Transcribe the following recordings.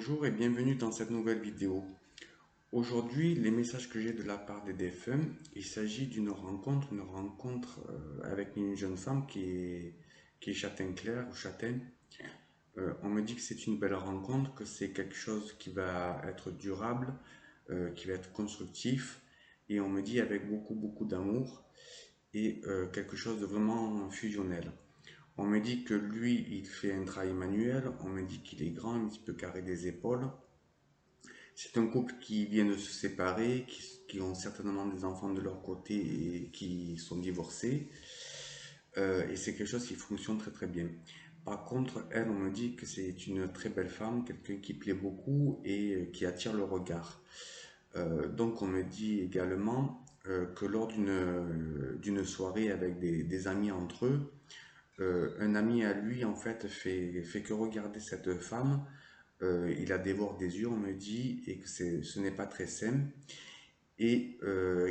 Bonjour et bienvenue dans cette nouvelle vidéo. Aujourd'hui, les messages que j'ai de la part des DFM, il s'agit d'une rencontre, avec une jeune femme qui est châtain clair ou châtaine. On me dit que c'est une belle rencontre, que c'est quelque chose qui va être durable, qui va être constructif, et on me dit avec beaucoup d'amour et quelque chose de vraiment fusionnel. On me dit que lui, il fait un travail manuel, on me dit qu'il est grand, un petit peu carré des épaules. C'est un couple qui vient de se séparer, qui ont certainement des enfants de leur côté et qui sont divorcés. Et c'est quelque chose qui fonctionne très bien. Par contre, elle, on me dit que c'est une très belle femme, quelqu'un qui plaît beaucoup et qui attire le regard. Donc on me dit également que lors d'une soirée avec des amis entre eux, un ami à lui en fait fait que regarder cette femme. Il la dévore des yeux, on me dit, et que ce n'est pas très sain, et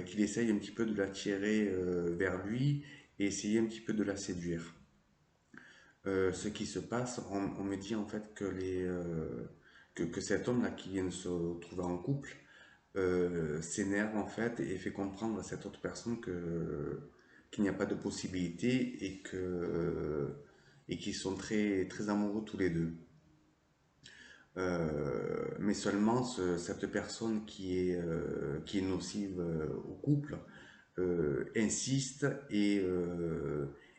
qu'il essaye un petit peu de l'attirer vers lui et essayer un petit peu de la séduire. Ce qui se passe, on me dit en fait que cet homme-là qui vient de se trouver en couple s'énerve en fait et fait comprendre à cette autre personne qu'il n'y a pas de possibilité et qu'ils sont très amoureux tous les deux. Mais seulement cette personne qui est nocive au couple insiste et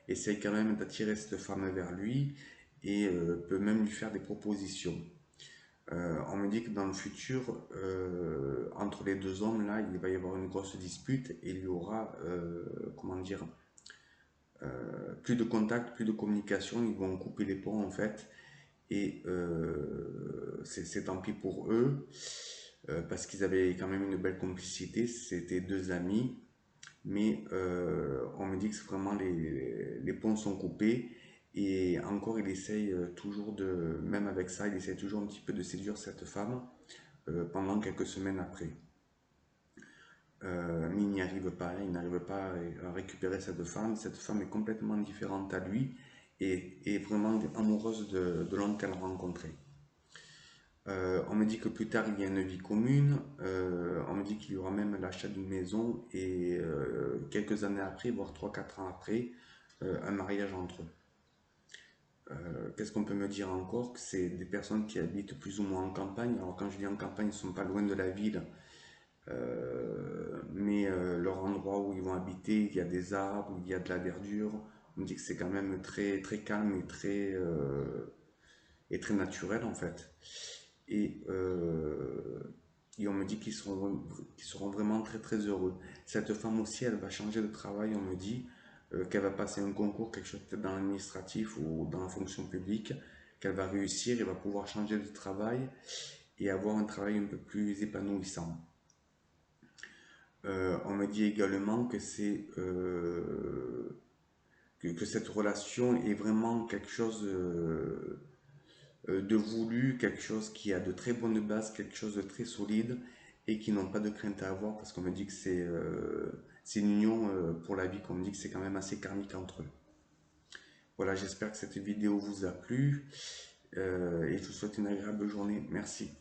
essaye quand même d'attirer cette femme vers lui et peut même lui faire des propositions. On me dit que dans le futur, entre les deux hommes, là, il va y avoir une grosse dispute et il y aura, comment dire, plus de contact, plus de communication, ils vont couper les ponts en fait. Et c'est tant pis pour eux, parce qu'ils avaient quand même une belle complicité, c'était deux amis, mais on me dit que vraiment les ponts sont coupés, et encore il essaye toujours même avec ça, il essaye toujours un petit peu de séduire cette femme pendant quelques semaines après. Mais il n'y arrive pas, hein, il n'arrive pas à récupérer cette femme est complètement différente à lui, et vraiment amoureuse de l'homme qu'elle a rencontré. On me dit que plus tard il y a une vie commune, on me dit qu'il y aura même l'achat d'une maison et quelques années après, voire 3 4 ans après, un mariage entre eux. Qu'est-ce qu'on peut me dire encore? Que c'est des personnes qui habitent plus ou moins en campagne. Alors quand je dis en campagne, ils ne sont pas loin de la ville, mais leur endroit où ils vont habiter, il y a des arbres, il y a de la verdure. On me dit que c'est quand même très calme et très naturel en fait. Et, et on me dit qu'ils seront vraiment très heureux. Cette femme aussi, elle va changer de travail, on me dit qu'elle va passer un concours, quelque chose peut-être dans l'administratif ou dans la fonction publique, qu'elle va réussir et va pouvoir changer de travail et avoir un travail un peu plus épanouissant. On me dit également que que cette relation est vraiment quelque chose de voulu, quelque chose qui a de très bonnes bases, quelque chose de très solide et qui n'ont pas de crainte à avoir parce qu'on me dit que c'est une union pour la vie, qu'on me dit que c'est quand même assez karmique entre eux. Voilà, j'espère que cette vidéo vous a plu et je vous souhaite une agréable journée. Merci.